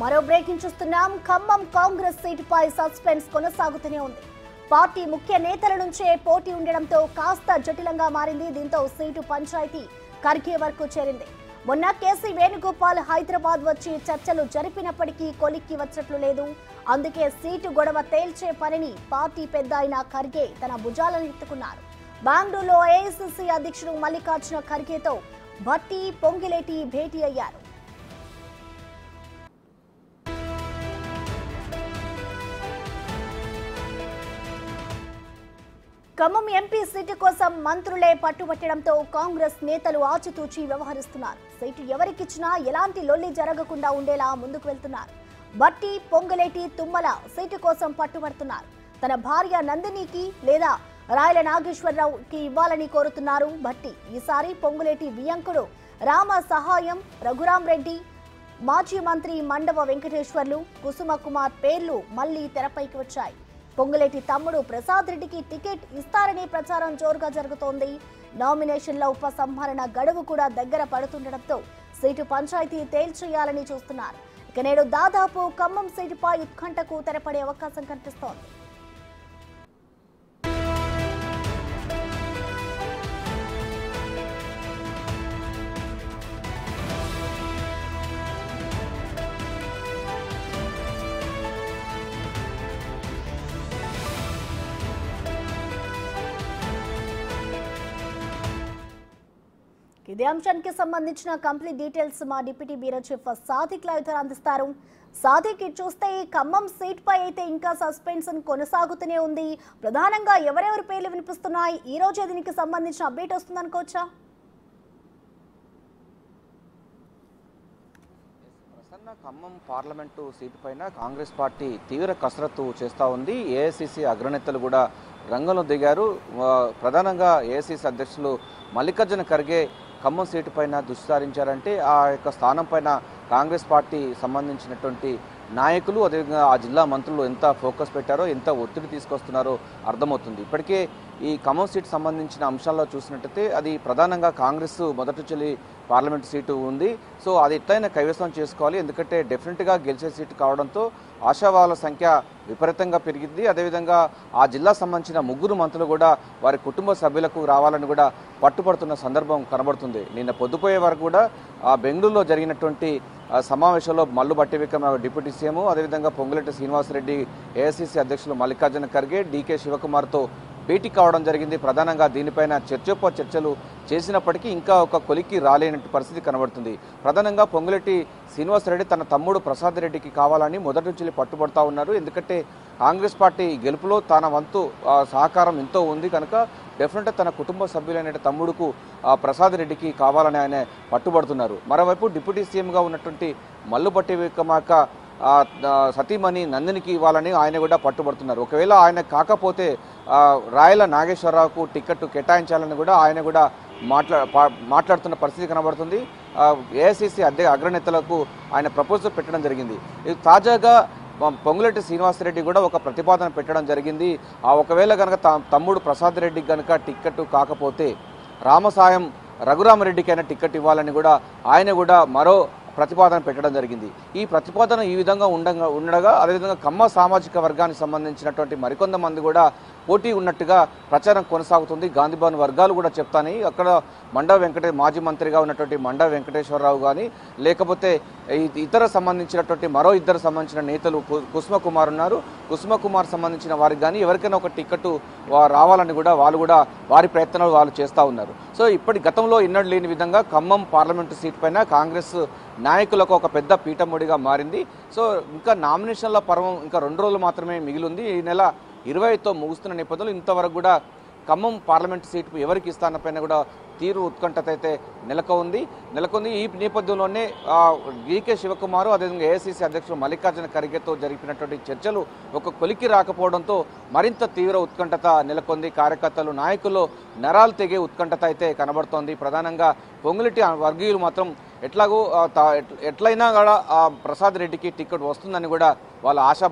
మరో బ్రేకింగ్ చూస్తున్నాం. ఖమ్మం కాంగ్రెస్ సీటుపై సస్పెన్స్ కొనసాగుతూనే ఉంది. పార్టీ ముఖ్య నేతల నుంచే పోటీ ఉండడంతో కాస్త జటిలంగా మారింది. దీంతో సీటు పంచాయతీ ఖర్గే వరకు చేరింది. మొన్న కేసీ వేణుగోపాల్ హైదరాబాద్ వచ్చి చర్చలు జరిపినప్పటికీ కొలిక్కి వచ్చినట్లు లేదు. అందుకే సీటు గొడవ తేల్చే పనిని పార్టీ పెద్ద అయిన ఖర్గే తన భుజాలను ఎత్తుకున్నారు. బెంగళూరులో ఏఐసీసీ అధ్యక్షుడు మల్లికార్జున ఖర్గేతో భట్టి, పొంగిలేటి భేటీ అయ్యారు. ఖమ్మం ఎంపీ సీటు కోసం మంత్రులే పట్టుబట్టడంతో కాంగ్రెస్ నేతలు ఆచితూచి వ్యవహరిస్తున్నారు. సీటు ఎవరికిచ్చినా ఎలాంటి లొల్లి జరగకుండా ఉండేలా ముందుకు వెళ్తున్నారు. భట్టి, పొంగలేటి, తుమ్మల సీటు కోసం పట్టుబడుతున్నారు. తన భార్య నందినికి లేదా రాయల నాగేశ్వరరావుకి ఇవ్వాలని కోరుతున్నారు భట్టి. ఈసారి పొంగులేటి వియంకుడు రామ సహాయం, రఘురాం రెడ్డి, మాజీ మంత్రి మండవ వెంకటేశ్వర్లు, కుసుమ కుమార్ పేర్లు మళ్లీ తెరపైకి వచ్చాయి. పొంగులేటి తమ్ముడు ప్రసాద్ రెడ్డికి టికెట్ ఇస్తారని ప్రచారం జోరుగా జరుగుతోంది. నామినేషన్ల ఉపసంహరణ గడువు కూడా దగ్గర పడుతుండటంతో సీటు పంచాయతీ తేల్చేయాలని చూస్తున్నారు. ఇక నేడు దాదాపు ఖమ్మం సీటుపై ఉత్కంఠకు తెరపడే అవకాశం కనిపిస్తోంది. ఇదే అంశానికి సంబంధించిన కంప్లీట్ డీటెయిల్స్ మా deputy bureau chief Sadiq live ద్వారా అందిస్తారు. సాదిక్, చూస్తే ఈ ఖమ్మం సీట్ పై అయితే ఇంకా సస్పెన్స్ కొనసాగుతూనే ఉంది. ప్రధానంగా ఎవరెవరి పేర్లు వినిపిస్తున్నాయి? ఈ రోజు దీనికి సంబంధించిన అప్డేట్ వస్తుంది అనుకోవచ్చా? ఖమ్మం పార్లమెంటు సీటు పైన కాంగ్రెస్ పార్టీ తీవ్ర కసరత్తు చేస్తూ ఉంది. ఏఐసీసీ అగ్రనేతలు కూడా రంగంలో దిగారు. ప్రధానంగా ఏఐసీసీ అధ్యక్షులు మల్లికార్జున ఖర్గే ఖమ్మం సీటు పైన దృష్టి సారించారంటే ఆ యొక్క స్థానం పైన కాంగ్రెస్ పార్టీ సంబంధించినటువంటి నాయకులు, అదేవిధంగా ఆ జిల్లా మంత్రులు ఎంత ఫోకస్ పెట్టారో, ఎంత ఒత్తిడి తీసుకొస్తున్నారో అర్థమవుతుంది. ఇప్పటికే ఈ ఖమ్మం సీటు సంబంధించిన అంశాల్లో చూసినట్టయితే అది ప్రధానంగా కాంగ్రెస్ మొదటి చెల్లి పార్లమెంటు సీటు ఉంది. సో అది ఎట్లయినా కైవసం చేసుకోవాలి, ఎందుకంటే డెఫినెట్గా గెలిచే సీటు కావడంతో ఆశావాహుల సంఖ్య విపరీతంగా పెరిగింది. అదేవిధంగా ఆ జిల్లా సంబంధించిన ముగ్గురు మంత్రులు కూడా వారి కుటుంబ సభ్యులకు రావాలని కూడా పట్టుపడుతున్న సందర్భం కనబడుతుంది. నిన్న పొద్దుపోయే వరకు కూడా బెంగళూరులో జరిగినటువంటి సమావేశంలో మల్లు భట్టి విక్రమార్క డిప్యూటీ సీఎం, అదేవిధంగా పొంగులేటి శ్రీనివాసరెడ్డి, ఏఐసీసీ అధ్యక్షులు మల్లికార్జున ఖర్గే, డీకే శివకుమార్తో భేటీ కావడం జరిగింది. ప్రధానంగా దీనిపైన చర్చలు చేసినప్పటికీ ఇంకా ఒక కొలిక్కి రాలేని పరిస్థితి కనబడుతుంది. ప్రధానంగా పొంగులేటి శ్రీనివాసరెడ్డి తన తమ్ముడు ప్రసాద్ రెడ్డికి కావాలని మొదటి నుంచి పట్టుబడతా ఉన్నారు. ఎందుకంటే కాంగ్రెస్ పార్టీ గెలుపులో తన వంతు సహకారం ఎంతో ఉంది కనుక డెఫినెట్గా తన కుటుంబ సభ్యులైన తమ్ముడుకు ప్రసాద్ రెడ్డికి కావాలని ఆయన పట్టుబడుతున్నారు. మరోవైపు డిప్యూటీ సీఎంగా ఉన్నటువంటి మల్లు భట్టి విక్రమార్క సతీమణి నందినికి ఇవ్వాలని ఆయన కూడా పట్టుబడుతున్నారు. ఒకవేళ ఆయన కాకపోతే రాయల నాగేశ్వరరావుకు టికెట్ కేటాయించాలని కూడా ఆయన కూడా మాట్లాడుతున్న పరిస్థితి కనబడుతుంది. ఏఐసీసీ అగ్రనేతలకు ఆయన ప్రపోజల్ పెట్టడం జరిగింది. ఇది తాజాగా పొంగులేటి శ్రీనివాసరెడ్డి కూడా ఒక ప్రతిపాదన పెట్టడం జరిగింది. ఒకవేళ కనుక తమ్ముడు ప్రసాద్ రెడ్డికి కనుక టికెట్ కాకపోతే రామసాయం రఘురామరెడ్డికైనా టికెట్ ఇవ్వాలని కూడా ఆయన కూడా మరో ప్రతిపాదన పెట్టడం జరిగింది. ఈ ప్రతిపాదన ఈ విధంగా ఉండగా అదేవిధంగా కమ్మ సామాజిక వర్గానికి సంబంధించినటువంటి మరికొంతమంది కూడా పోటీ ఉన్నట్టుగా ప్రచారం కొనసాగుతుంది. గాంధీభవన్ వర్గాలు కూడా చెప్తాయి. అక్కడ మాజీ మంత్రిగా ఉన్నటువంటి మండవ వెంకటేశ్వరరావు కానీ, లేకపోతే ఇతర సంబంధించినటువంటి మరో ఇద్దరు సంబంధించిన నేతలు కుసుమ కుమార్ ఉన్నారు. కుసుమ కుమార్ సంబంధించిన వారికి కానీ ఎవరికైనా ఒక టికెట్ రావాలని కూడా వాళ్ళు కూడా వారి ప్రయత్నాలు వాళ్ళు చేస్తూ ఉన్నారు. సో గతంలో ఎన్నడూ లేని విధంగా ఖమ్మం పార్లమెంటు సీట్ పైన కాంగ్రెస్ నాయకులకు ఒక పెద్ద పీఠముడిగా మారింది. సో ఇంకా నామినేషన్ల పర్వం ఇంకా 2 రోజులు మాత్రమే మిగిలింది. ఈ నెల 25తో ముగుస్తున్న నేపథ్యంలో ఇంతవరకు కూడా ఖమ్మం పార్లమెంటు సీటు ఎవరికి ఇస్తానపైన కూడా తీరు ఉత్కంఠత అయితే నెలకొంది. ఈ నేపథ్యంలోనే డీకే శివకుమార్, అదేవిధంగా ఏఐసీసీ అధ్యక్షుడు మల్లికార్జున ఖర్గేతో జరిపినటువంటి చర్చలు ఒక కొలికి రాకపోవడంతో మరింత తీవ్ర ఉత్కంఠత నెలకొంది. కార్యకర్తలు, నాయకుల్లో నరాలు తెగే ఉత్కంఠత అయితే కనబడుతోంది. ప్రధానంగా పొంగులేటి వర్గీయులు మాత్రం ఎట్లయినా కూడా ప్రసాద్ రెడ్డికి టికెట్ వస్తుందని కూడా వాళ్ళ ఆశ